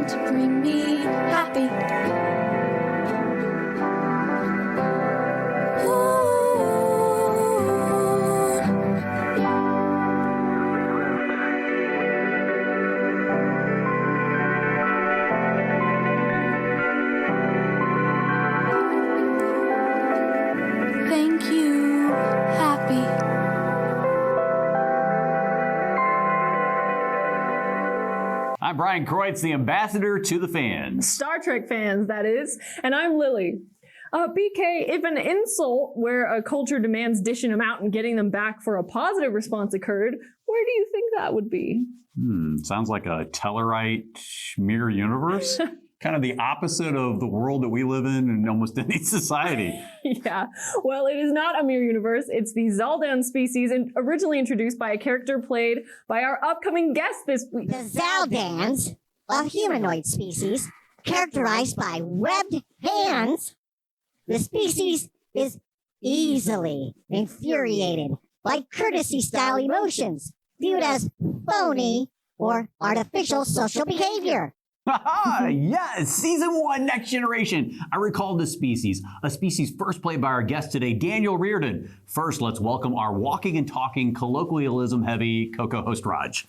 to bring me happy. Thank you, happy. I'm Brian Kreutz, the ambassador to the fans. Star Trek fans, that is. And I'm Lily. BK, if an insult where a culture demands dishing them out and getting them back for a positive response occurred, where do you think that would be? Sounds like a Tellarite mirror universe. Kind of the opposite of the world that we live in almost any society. Yeah, well, it is not a mirror universe. It's the Zaldan species, originally introduced by a character played by our upcoming guest this week. The Zaldans, a humanoid species characterized by webbed hands. The species is easily infuriated by courtesy-style emotions, viewed as phony or artificial social behavior. Yes, Season 1, Next Generation. I recall this species, a species first played by our guest today, Daniel Riordan. First, let's welcome our walking and talking, colloquialism-heavy co-host, Raj.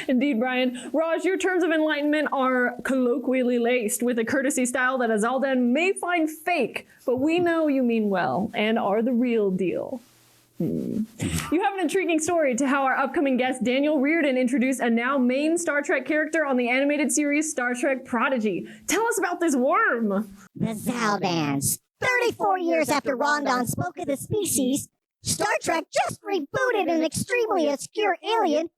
Indeed, Brian. Raj, your terms of enlightenment are colloquially laced with a courtesy style that a Zaldan may find fake, but we know you mean well and are the real deal. You have an intriguing story to how our upcoming guest Daniel Riordan introduced a now main Star Trek character on the animated series Star Trek Prodigy. Tell us about this worm. The Zaldans. 34 years after Reardon spoke of the species, Star Trek just rebooted an extremely obscure alien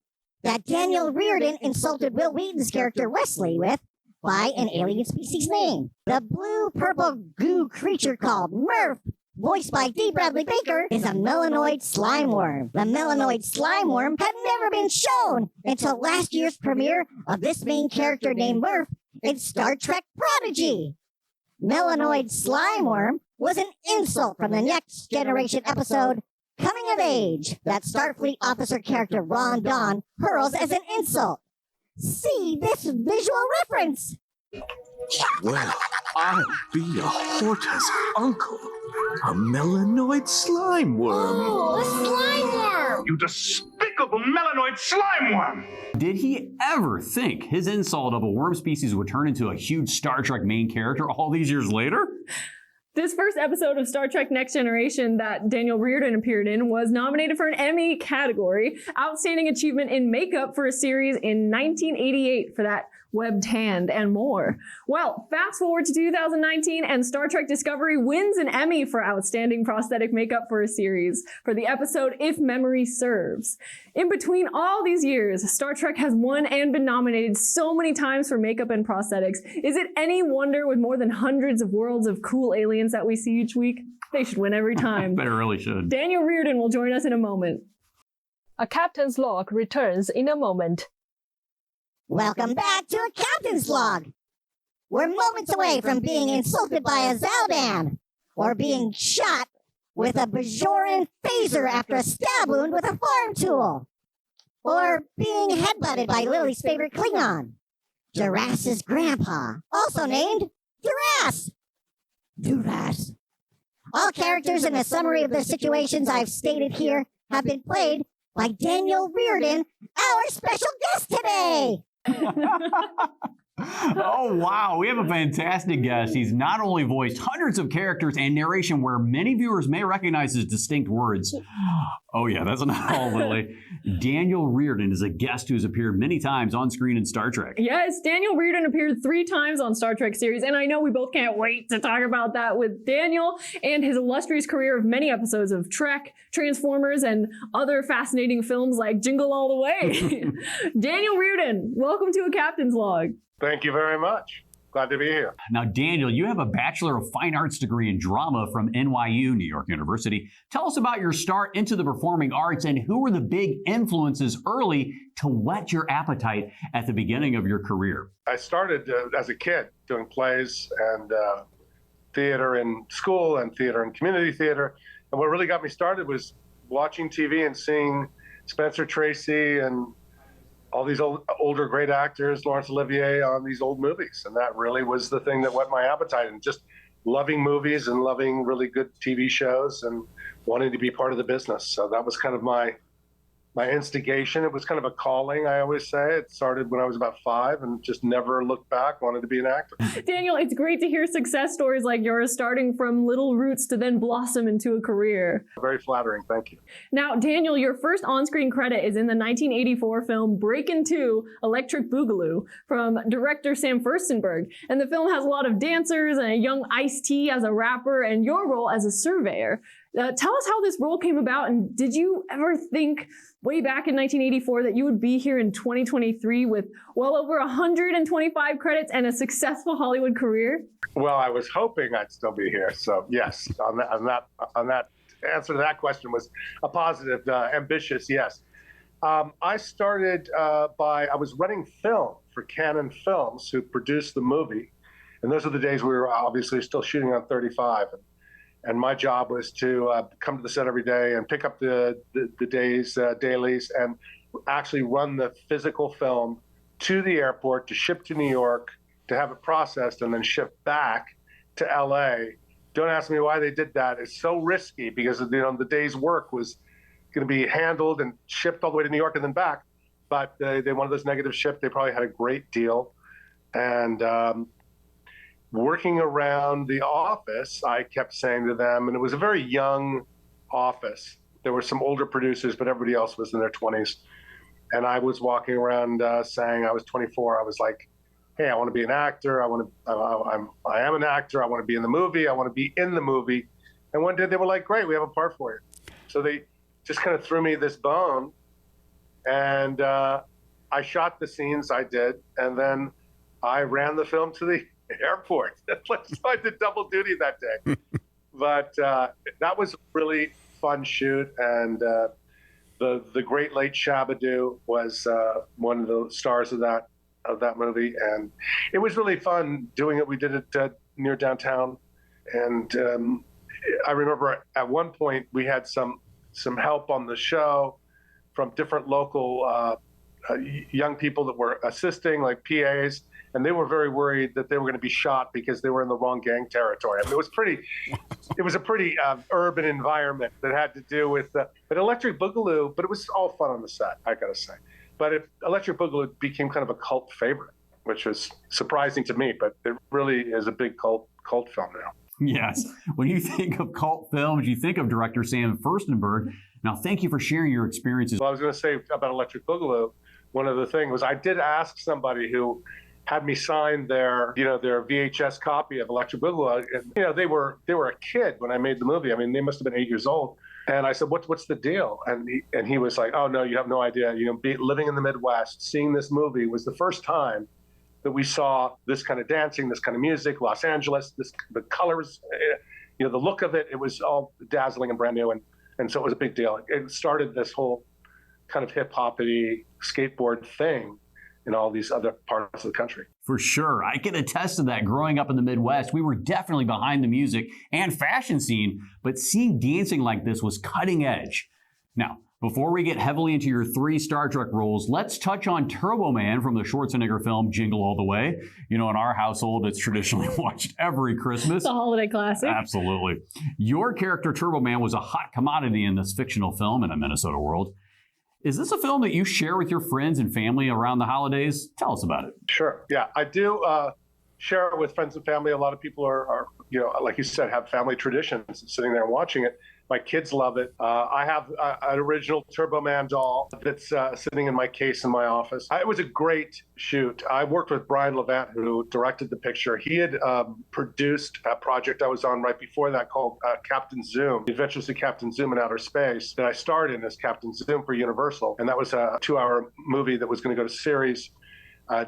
that Daniel Riordan insulted Wil Wheaton's character Wesley with by an alien species name. The blue-purple goo creature called Murph, voiced by D. Bradley Baker, is a melanoid slime worm. The melanoid slime worm had never been shown until last year's premiere of this main character named Murph in Star Trek Prodigy. Melanoid slime worm was an insult from the Next Generation episode Coming of Age that Starfleet officer character Reardon hurls as an insult. See this visual reference. Well, I'll be a Horta's uncle, a melanoid slime worm. Oh, a slime worm! You despicable melanoid slime worm! Did he ever think his insult of a worm species would turn into a huge Star Trek main character all these years later? This first episode of Star Trek Next Generation that Daniel Riordan appeared in was nominated for an Emmy category, Outstanding Achievement in Makeup for a Series in 1988 for that webbed hand and more. Well, fast forward to 2019 and Star Trek Discovery wins an Emmy for Outstanding Prosthetic Makeup for a Series for the episode If Memory Serves. In between all these years, Star Trek has won and been nominated so many times for makeup and prosthetics. Is it any wonder with more than hundreds of worlds of cool aliens that we see each week? They should win every time. They really should. Daniel Riordan will join us in a moment. A Captain's Log returns in a moment. Welcome back to a Captain's Log. We're moments away from being insulted by a Zaldan, or being shot with a Bajoran phaser after a stab wound with a farm tool, or being headbutted by Lily's favorite Klingon, Duras' grandpa, also named Duras. Duras. All characters in a summary of the situations I've stated here have been played by Daniel Riordan, our special guest today. Oh, wow. We have a fantastic guest. He's not only voiced hundreds of characters and narration where many viewers may recognize his distinct words. Oh, yeah, that's not all, Lily. Daniel Riordan is a guest who has appeared many times on screen in Star Trek. Yes, Daniel Riordan appeared 3 times on Star Trek series, and I know we both can't wait to talk about that with Daniel and his illustrious career of many episodes of Trek, Transformers, and other fascinating films like Jingle All the Way. Daniel Riordan, welcome to A Captain's Log. Thank you very much. Glad to be here. Now, Daniel, you have a Bachelor of Fine Arts degree in drama from NYU, New York University. Tell us about your start into the performing arts and who were the big influences early to whet your appetite at the beginning of your career. I started as a kid doing plays and theater in school and theater and community theater. And what really got me started was watching TV and seeing Spencer Tracy and all these older great actors, Laurence Olivier, on these old movies. And that really was the thing that whet my appetite, and just loving movies and loving really good TV shows and wanting to be part of the business. So that was kind of my instigation. It was kind of a calling, I always say. It started when I was about 5 and just never looked back, wanted to be an actor. Daniel, it's great to hear success stories like yours, starting from little roots to then blossom into a career. Very flattering, thank you. Now, Daniel, your first on-screen credit is in the 1984 film Breakin' 2, Electric Boogaloo, from director Sam Furstenberg. And the film has a lot of dancers and a young Ice-T as a rapper, and your role as a surveyor. Tell us how this role came about, and did you ever think way back in 1984 that you would be here in 2023 with well over 125 credits and a successful Hollywood career? Well, I was hoping I'd still be here. So yes, on that answer to that question was a positive, ambitious yes. I started I was running film for Canon Films, who produced the movie, and those are the days we were obviously still shooting on 35. And my job was to come to the set every day and pick up the dailies, and actually run the physical film to the airport to ship to New York, to have it processed and then shipped back to LA. Don't ask me why they did that. It's so risky because the day's work was going to be handled and shipped all the way to New York and then back. But they wanted those negative shipped. They probably had a great deal. And working around the office, I kept saying to them, and it was a very young office. There were some older producers, but everybody else was in their 20s. And I was walking around saying, I was 24. I was like, hey, I want to be an actor. I am an actor. I want to be in the movie. I want to be in the movie. And one day they were like, great, we have a part for you. So they just kind of threw me this bone. And I shot the scenes I did. And then I ran the film to the airport. So I did double duty that day. But that was a really fun shoot. And the great late Shabadoo was one of the stars of that movie. And it was really fun doing it. We did it near downtown. And I remember at one point we had some help on the show from different local young people that were assisting, like PAs. And they were very worried that they were going to be shot because they were in the wrong gang territory. I mean, it was a pretty urban environment that had to do with, but Electric Boogaloo, but it was all fun on the set, I got to say. But Electric Boogaloo became kind of a cult favorite, which was surprising to me, but it really is a big cult film now. Yes. When you think of cult films, you think of director Sam Furstenberg. Now, thank you for sharing your experiences. Well, I was going to say about Electric Boogaloo, one of the things was I did ask somebody who had me sign their VHS copy of Electric Boogaloo. And, they were a kid when I made the movie. I mean, they must have been 8 years old. And I said, what's the deal? And he was like, oh, no, you have no idea. Living in the Midwest, seeing this movie was the first time that we saw this kind of dancing, this kind of music, Los Angeles, the colors, the look of it. It was all dazzling and brand new. And so it was a big deal. It started this whole kind of hip-hop-y skateboard thing in all these other parts of the country. For sure. I can attest to that. Growing up in the Midwest, we were definitely behind the music and fashion scene, but seeing dancing like this was cutting edge. Now, before we get heavily into your 3 Star Trek roles, let's touch on Turbo Man from the Schwarzenegger film Jingle All the Way. In our household, it's traditionally watched every Christmas. It's a holiday classic. Absolutely. Your character, Turbo Man, was a hot commodity in this fictional film in a Minnesota world. Is this a film that you share with your friends and family around the holidays? Tell us about it. Sure. Yeah, I do share it with friends and family. A lot of people are like you said, have family traditions, sitting there and watching it. My kids love it. I have an original Turbo Man doll that's sitting in my case in my office. It was a great shoot. I worked with Brian Levant, who directed the picture. He had produced a project I was on right before that called Captain Zoom, The Adventures of Captain Zoom in Outer Space, that I starred in as Captain Zoom for Universal. And that was a 2-hour movie that was going to go to series.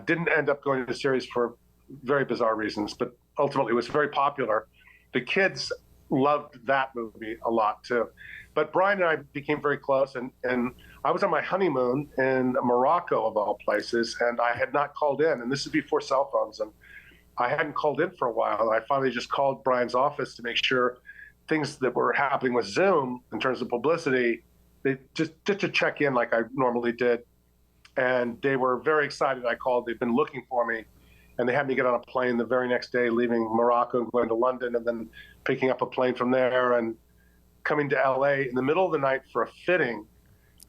Didn't end up going to series for very bizarre reasons, but ultimately it was very popular. The kids loved that movie a lot too. But Brian and I became very close, and I was on my honeymoon in Morocco, of all places, and I had not called in, and this is before cell phones, and I hadn't called in for a while. I finally just called Brian's office to make sure things that were happening with Zoom in terms of publicity, they just to check in like I normally did. and they were very excited. I called. They've been looking for me, and they had me get on a plane the very next day, leaving Morocco and going to London, and then picking up a plane from there and coming to LA in the middle of the night for a fitting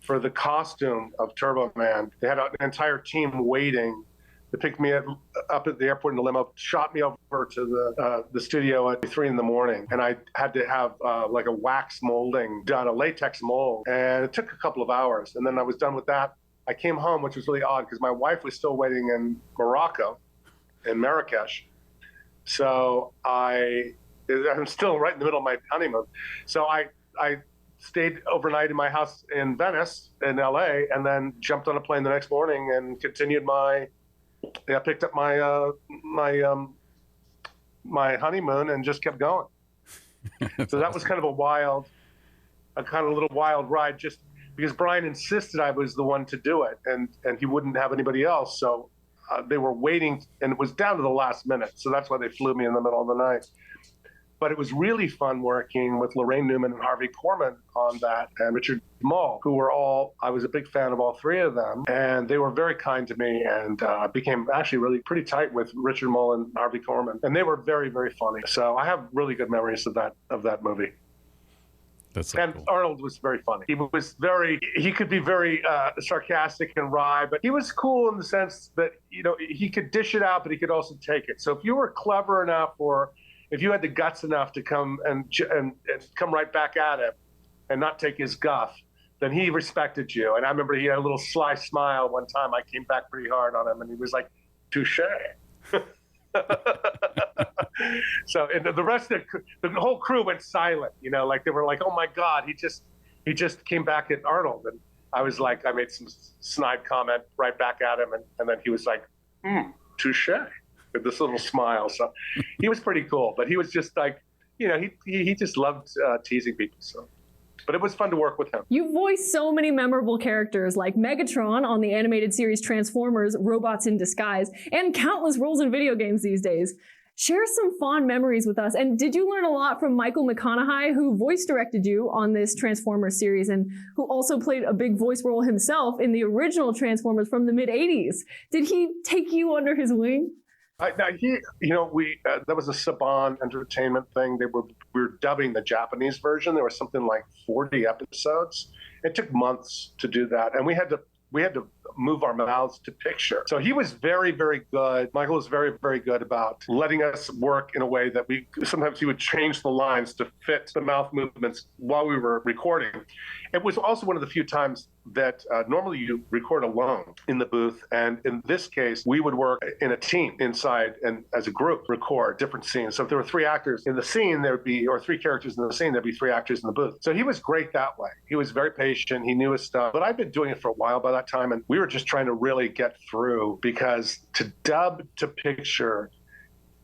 for the costume of Turbo Man. They had an entire team waiting. They picked me up at the airport in the limo, shot me over to the studio at 3 a.m, and I had to have like a wax molding done, a latex mold, and it took a couple of hours. And then I was done with that. I came home, which was really odd because my wife was still waiting in Morocco, in Marrakesh. So I'm still right in the middle of my honeymoon. So I stayed overnight in my house in Venice, in LA, and then jumped on a plane the next morning and continued picked up my honeymoon and just kept going. So that was kind of a little wild ride, just because Bryan insisted I was the one to do it, and he wouldn't have anybody else. So they were waiting, and it was down to the last minute. So that's why they flew me in the middle of the night. But it was really fun working with Lorraine Newman and Harvey Korman on that, and Richard Mull, I was a big fan of all three of them, and they were very kind to me, and I became actually really pretty tight with Richard Mull and Harvey Korman, and they were very, very funny. So I have really good memories of that movie. That's so cool. Arnold was very funny. He could be very sarcastic and wry, but he was cool in the sense that, he could dish it out, but he could also take it. So if you were clever enough, or if you had the guts enough to come and come right back at him and not take his guff, then he respected you. And I remember he had a little sly smile one time. I came back pretty hard on him, and he was like, touche. So, and the rest of the whole crew went silent, like they were like, oh my God, he just came back at Arnold. And I was like, I made some snide comment right back at him. And then he was like, touche. With this little smile. So he was pretty cool, but he was just like, he just loved teasing people. So, but it was fun to work with him. You voiced so many memorable characters like Megatron on the animated series Transformers, Robots in Disguise, and countless roles in video games these days. Share some fond memories with us. And did you learn a lot from Michael McConaughey, who voice directed you on this Transformers series and who also played a big voice role himself in the original Transformers from the mid-'80s? Did he take you under his wing? That was a Saban Entertainment thing. We were dubbing the Japanese version. There was something like 40 episodes. It took months to do that, and we had to move our mouths to picture. So he was very, very good. Michael was very, very good about letting us work in a way that sometimes he would change the lines to fit the mouth movements while we were recording. It was also one of the few times that normally you record alone in the booth. And in this case, we would work in a team inside and as a group record different scenes. So if there were 3 actors in the scene, or 3 characters in the scene, there'd be 3 actors in the booth. So he was great that way. He was very patient. He knew his stuff. But I'd been doing it for a while by that time. And we were just trying to really get through, because to dub to picture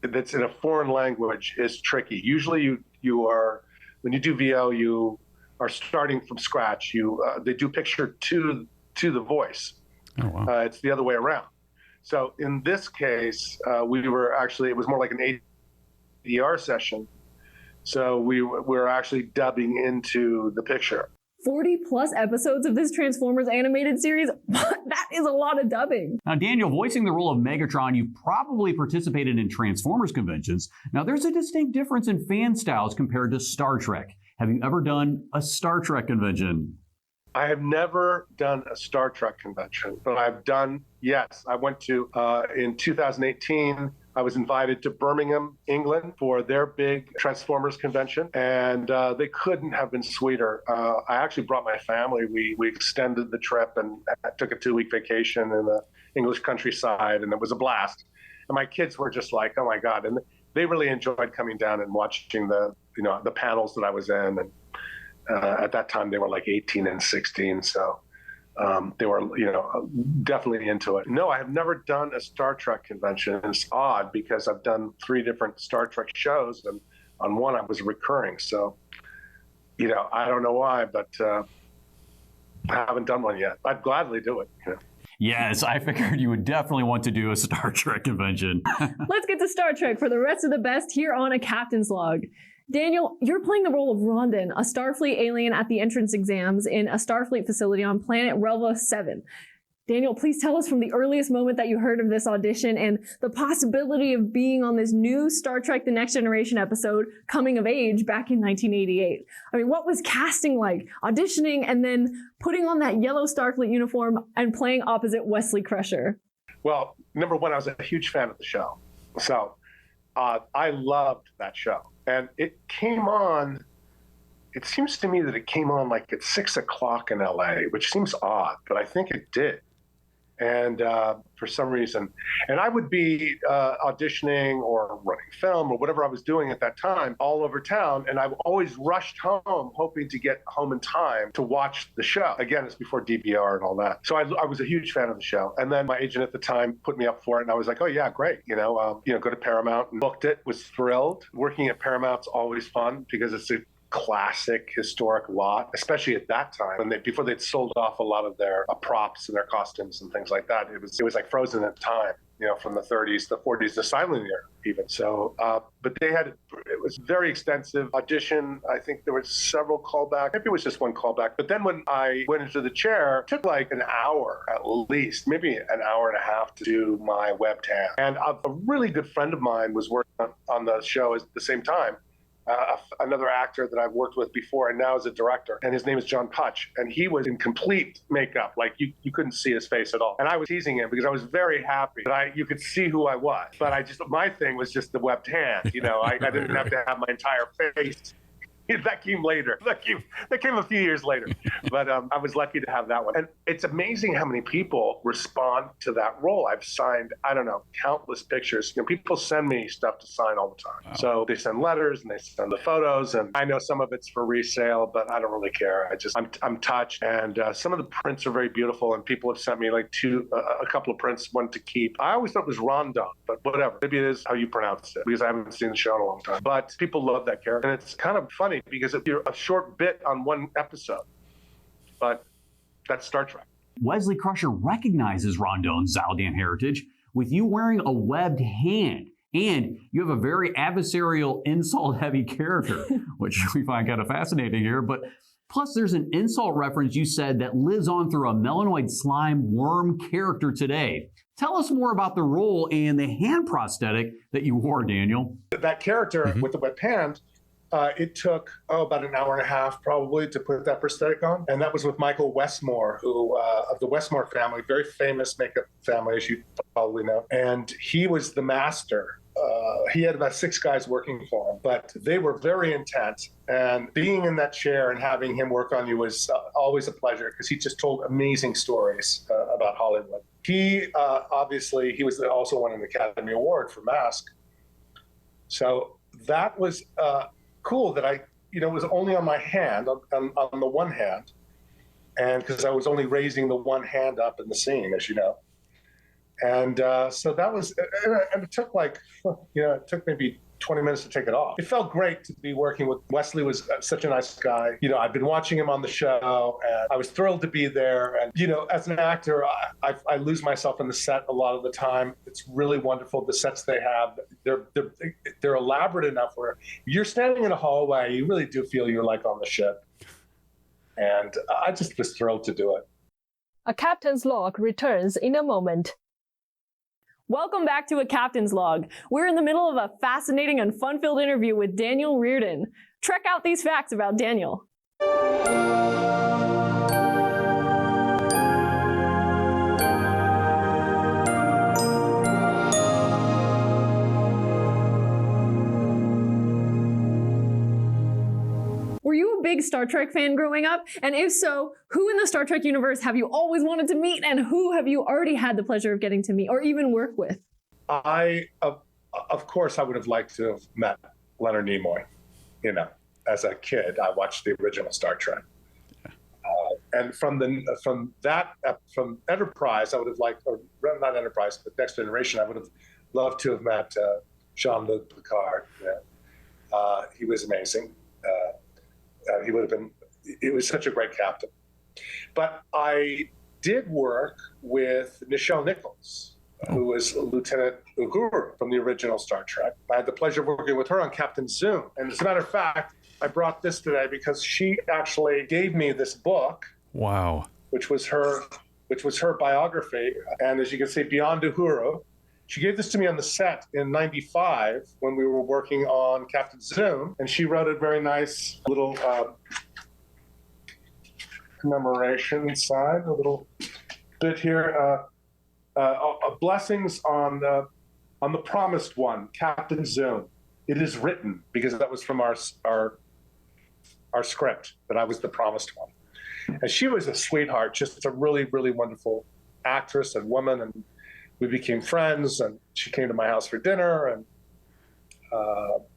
that's in a foreign language is tricky. Usually you are, when you do VO, you are starting from scratch. They do picture to the voice. Oh, wow. It's the other way around. So in this case, it was more like an ADR session. So we're actually dubbing into the picture. 40 plus episodes of this Transformers animated series? That is a lot of dubbing. Now, Daniel, voicing the role of Megatron, you probably participated in Transformers conventions. Now, there's a distinct difference in fan styles compared to Star Trek. Have you ever done a Star Trek convention? I have never done a Star Trek convention, but I went to, in 2018, I was invited to Birmingham, England for their big Transformers convention, and they couldn't have been sweeter. I actually brought my family. We extended the trip and took a 2-week vacation in the English countryside, and it was a blast. And my kids were just like, oh my God. And they really enjoyed coming down and watching the panels that I was in. And at that time, they were like 18 and 16, so they were, definitely into it. No, I have never done a Star Trek convention. It's odd because I've done 3 different Star Trek shows, and on one I was recurring. So, I don't know why, but I haven't done one yet. I'd gladly do it. Yes, I figured you would definitely want to do a Star Trek convention. Let's get to Star Trek for the rest of the best here on A Captain's Log. Daniel, you're playing the role of Reardon, a Starfleet alien at the entrance exams in a Starfleet facility on planet Relva 7. Daniel, please tell us from the earliest moment that you heard of this audition and the possibility of being on this new Star Trek The Next Generation episode, Coming of Age, back in 1988. I mean, what was casting like? Auditioning and then putting on that yellow Starfleet uniform and playing opposite Wesley Crusher. Well, number one, I was a huge fan of the show. So I loved that show. And it came on, it seems to me that it came on like at 6 o'clock in LA, which seems odd, but I think it did. And for some reason, and I would be auditioning or running film or whatever I was doing at that time all over town. And I always rushed home, hoping to get home in time to watch the show. Again, it's before DVR and all that. So I was a huge fan of the show. And then my agent at the time put me up for it. And I was like, oh, yeah, great. Go to Paramount and booked it, was thrilled. Working at Paramount's always fun because it's a classic historic lot, especially at that time when before they'd sold off a lot of their props and their costumes and things like that. It was like frozen at the time, from the 30s, the 40s, the silent era even. So, but it was very extensive audition. I think there were several callbacks. Maybe it was just one callback. But then when I went into the chair, it took like an hour at least, maybe an hour and a half to do my webcam. And a really good friend of mine was working on the show at the same time. Another actor that I've worked with before and now is a director, and his name is John Putch, and he was in complete makeup, like you couldn't see his face at all. And I was teasing him because I was very happy that you could see who I was, but my thing was just the webbed hand, I didn't have to have my entire face. That came later. That came a few years later. But I was lucky to have that one. And it's amazing how many people respond to that role. I've signed, countless pictures. People send me stuff to sign all the time. Wow. So they send letters and they send the photos. And I know some of it's for resale, but I don't really care. I'm touched. And some of the prints are very beautiful. And people have sent me like a couple of prints, one to keep. I always thought it was Rondon, but whatever. Maybe it is how you pronounce it because I haven't seen the show in a long time. But people love that character. And it's kind of funny because you're a short bit on one episode, but that's Star Trek. Wesley Crusher recognizes Rondon's Zaldan heritage with you wearing a webbed hand, and you have a very adversarial, insult-heavy character, which we find kind of fascinating here. But plus, there's an insult reference you said that lives on through a melanoid slime worm character today. Tell us more about the role and the hand prosthetic that you wore, Daniel. That character with the webbed hand. It took about an hour and a half probably to put that prosthetic on. And that was with Michael Westmore, who of the Westmore family, very famous makeup family, as you probably know. And he was the master. He had about 6 guys working for him, but they were very intense. And being in that chair and having him work on you was always a pleasure because he just told amazing stories about Hollywood. He obviously, he was also won an Academy Award for Mask. So that was cool that it was only on my hand, on the one hand, and because I was only raising the one hand up in the scene, as you know. And so that was, and it took it took maybe 20 minutes to take it off. It felt great to be working with Wesley. Was such a nice guy. I've been watching him on the show, and I was thrilled to be there. And as an actor, I lose myself in the set a lot of the time. It's really wonderful. The sets they have, they're elaborate enough where you're standing in a hallway, you really do feel you're like on the ship. And I just was thrilled to do it. A Captain's Log returns in a moment. Welcome back to A Captain's Log. We're in the middle of a fascinating and fun-filled interview with Daniel Riordan. Check out these facts about Daniel. Were you a big Star Trek fan growing up? And if so, who in the Star Trek universe have you always wanted to meet, and who have you already had the pleasure of getting to meet or even work with? Of course, I would have liked to have met Leonard Nimoy. As a kid, I watched the original Star Trek. And from Enterprise, I would have liked, or not Enterprise, but Next Generation, I would have loved to have met Jean-Luc Picard. He was amazing. He would have been, it was such a great captain. But I did work with Nichelle Nichols, who was Lieutenant Uhura from the original Star Trek. I had the pleasure of working with her on Captain Zoom. And as a matter of fact, I brought this today because she actually gave me this book. Wow. Which was her which was her biography. And as you can see, Beyond Uhuru. She gave this to me on the set in '95 when we were working on Captain Zoom, and she wrote a very nice little commemoration inside, a little bit here. Blessings on the promised one, Captain Zoom. It is written, because that was from our script, that I was the promised one. And she was a sweetheart, just a really, really wonderful actress and woman, and we became friends, and she came to my house for dinner and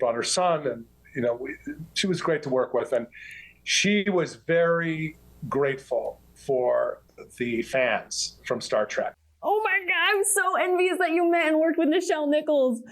brought her son, and she was great to work with. And she was very grateful for the fans from Star Trek. Oh my God, I'm so envious that you met and worked with Nichelle Nichols.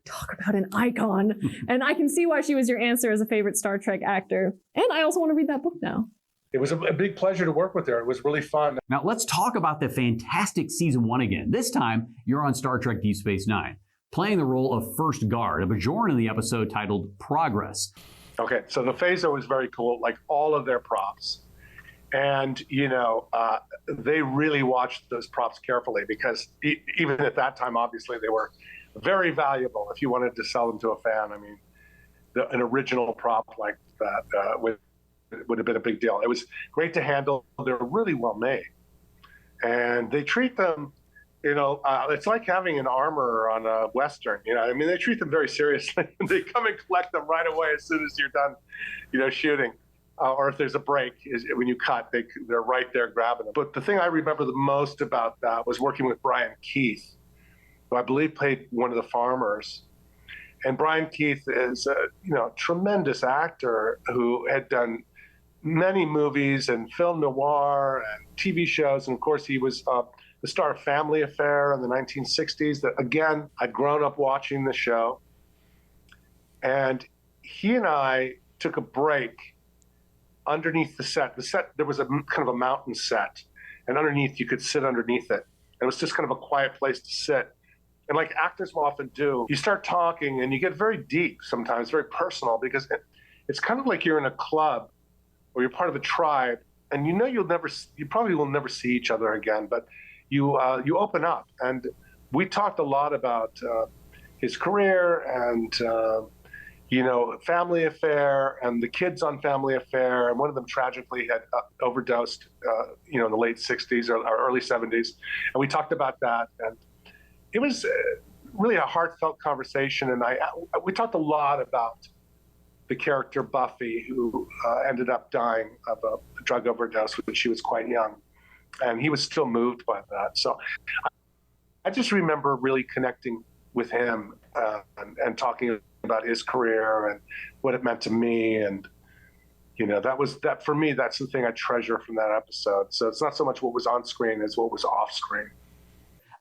Talk about an icon. And I can see why she was your answer as a favorite Star Trek actor. And I also want to read that book now. It was a big pleasure to work with her. It was really fun. Now let's talk about the fantastic season 1 again. This time, you're on Star Trek Deep Space Nine, playing the role of First Guard, a Bajoran in the episode titled Progress. Okay, so the phaser was very cool, like all of their props. And, they really watched those props carefully because even at that time, obviously, they were very valuable if you wanted to sell them to a fan. I mean, an original prop like that would have been a big deal. It was great to handle. They're really well made. And they treat them, it's like having an armor on a Western. I mean, they treat them very seriously. They come and collect them right away as soon as you're done, shooting. Or if there's a break, when you cut, they're right there grabbing them. But the thing I remember the most about that was working with Bryan Keith, who I believe played one of the farmers. And Bryan Keith is a tremendous actor who had done many movies and film noir and TV shows. And of course, he was the star of Family Affair in the 1960s. That, again, I'd grown up watching the show. And he and I took a break underneath the set. There was a kind of a mountain set, and underneath you could sit underneath it. It was just kind of a quiet place to sit. And like actors will often do, you start talking and you get very deep sometimes, very personal, because it's kind of like you're in a club or you're part of a tribe, and you probably will never see each other again, but you open up. And we talked a lot about his career and Family Affair and the kids on Family Affair. And one of them tragically had overdosed, in the late 60s or early 70s. And we talked about that. And it was really a heartfelt conversation. And we talked a lot about the character Buffy, who ended up dying of a drug overdose when she was quite young. And he was still moved by that. So I just remember really connecting with him and talking about his career and what it meant to me. And, that for me, that's the thing I treasure from that episode. So it's not so much what was on screen as what was off screen.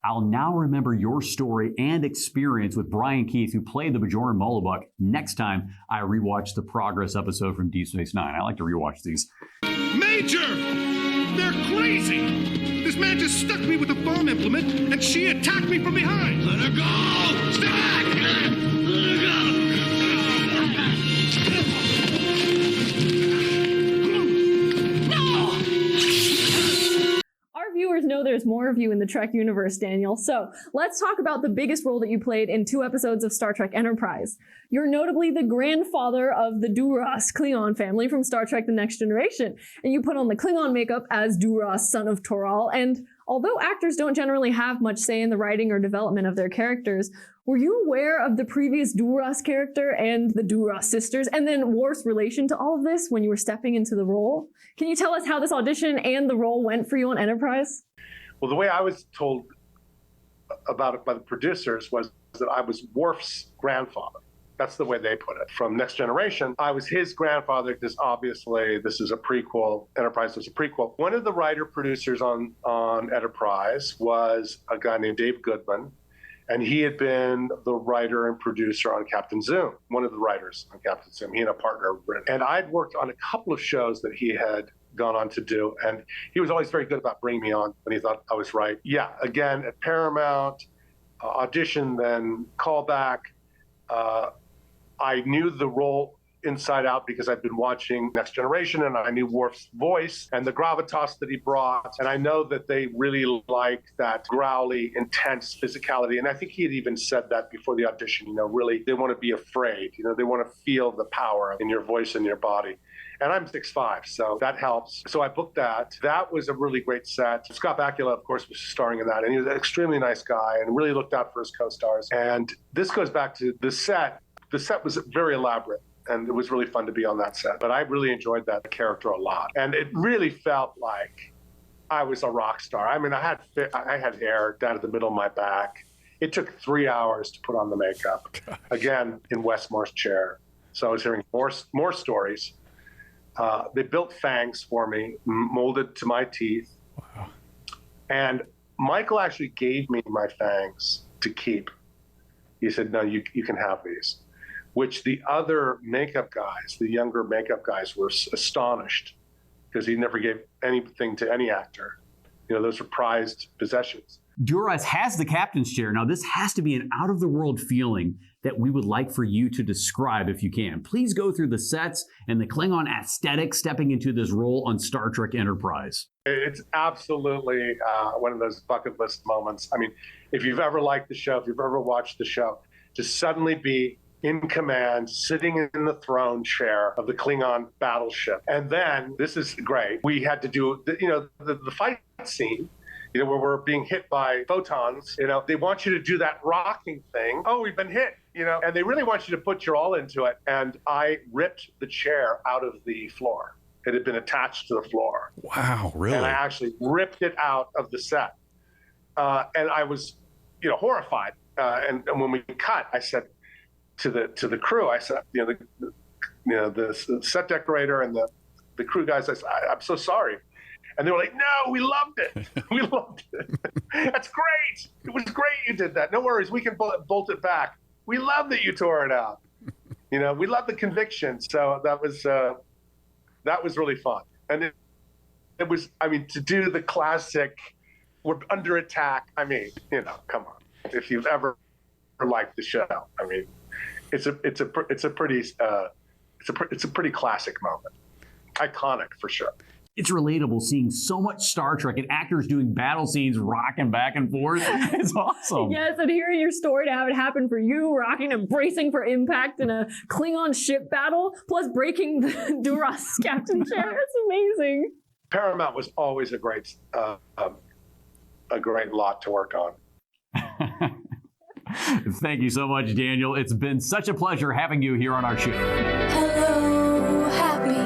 I'll now remember your story and experience with Bryan Keith, who played the Bajoran Mulibok, next time I rewatch the Progress episode from Deep Space Nine. I like to rewatch these. Major! They're crazy! This man just stuck me with a bomb implement, and she attacked me from behind! Let her go! Stop! Let her go! Viewers know there's more of you in the Trek universe, Daniel. So let's talk about the biggest role that you played in 2 episodes of Star Trek Enterprise. You're notably the grandfather of the Duras Klingon family from Star Trek The Next Generation. And you put on the Klingon makeup as Duras, son of Toral. And although actors don't generally have much say in the writing or development of their characters, were you aware of the previous Duras character and the Duras sisters, and then Worf's relation to all of this when you were stepping into the role? Can you tell us how this audition and the role went for you on Enterprise? Well, the way I was told about it by the producers was that I was Worf's grandfather. That's the way they put it. From Next Generation, I was his grandfather because obviously this is a prequel. Enterprise was a prequel. One of the writer-producers on Enterprise was a guy named Dave Goodman, and he had been the writer and producer on Captain Zoom, one of the writers on Captain Zoom. He and a partner were in. And I'd worked on a couple of shows that he had gone on to do, and he was always very good about bringing me on when he thought I was right. Yeah, again, at Paramount, audition, then call back. I knew the role inside out because I've been watching Next Generation and I knew Worf's voice and the gravitas that he brought. And I know that they really like that growly, intense physicality. And I think he had even said that before the audition, you know, really, they want to be afraid. You know, they want to feel the power in your voice and your body. And I'm 6'5", so that helps. So I booked that. That was a really great set. Scott Bakula, of course, was starring in that. And he was an extremely nice guy and really looked out for his co-stars. And this goes back to the set. The set was very elaborate. And it was really fun to be on that set. But I really enjoyed that character a lot. And it really felt like I was a rock star. I mean, I had hair down at the middle of my back. It took 3 hours to put on the makeup. Again, in Westmore's chair. So I was hearing more stories. They built fangs for me, molded to my teeth. Wow. And Michael actually gave me my fangs to keep. He said, no, you can have these. Which the other makeup guys, the younger makeup guys, were astonished because he never gave anything to any actor. You know, those were prized possessions. Duras has the captain's chair. Now, this has to be an out-of-the-world feeling that we would like for you to describe if you can. Please go through the sets and the Klingon aesthetic stepping into this role on Star Trek Enterprise. It's absolutely one of those bucket list moments. I mean, if you've ever liked the show, if you've ever watched the show, to suddenly be in command, sitting in the throne chair of the Klingon battleship. And then, this is great, we had to do, the fight scene, you know, where we're being hit by photons, you know, they want you to do that rocking thing. Oh, we've been hit, you know, and they really want you to put your all into it. And I ripped the chair out of the floor. It had been attached to the floor. Wow, really? And I actually ripped it out of the set. And I was, you know, horrified. And when we cut, I said to the crew, I said, the set decorator and the crew guys, I said, I'm so sorry. And they were like, no, we loved it. We loved it. That's great. It was great you did that. No worries. We can bolt it back. We love that you tore it out. You know, we love the conviction. So that was really fun. And it was, I mean, to do the classic, we're under attack. I mean, you know, come on. If you've ever liked the show, I mean, it's a pretty classic moment. Iconic for sure. It's relatable seeing so much Star Trek and actors doing battle scenes, rocking back and forth. It's awesome. Yes, and hearing your story to have it happen for you, rocking and bracing for impact in a Klingon ship battle, plus breaking the Duras captain chair. It's amazing. Paramount was always a great lot to work on. Thank you so much, Daniel. It's been such a pleasure having you here on our show. Hello, happy.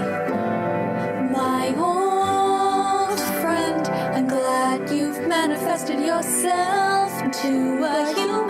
My old friend, I'm glad you've manifested yourself into a human.